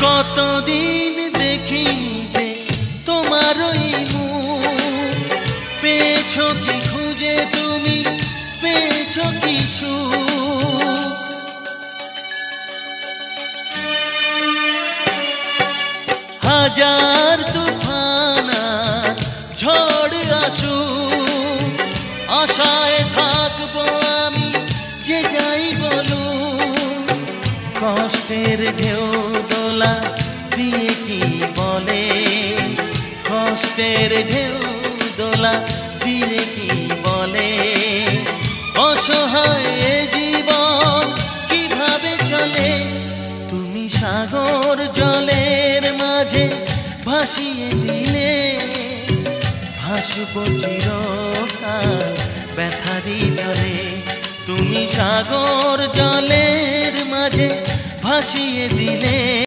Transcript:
কতদিন দেখিনি যে তোমার ওই মুখ, পেয়েছো কি খুঁজে তুমি, পেয়েছো কি সুখ। হাজার তুফান আর ঝড় আসুক, আশায় থাকবো আমি যে যাই বলুক। কষ্টের ঢেউ দোলা দিয়ে কি বলে, কষ্টের ঢেউ দোলা দিয়ে কি বলে, অসহায় জীবন কিভাবে চলে। তুমি সাগর জলের মাঝে ভাসিয়ে দিলে, ভাসবো চিরকাল ব্যথারি জলে। তুমি সাগর জলের মাঝে ভাসিয়ে দিলে।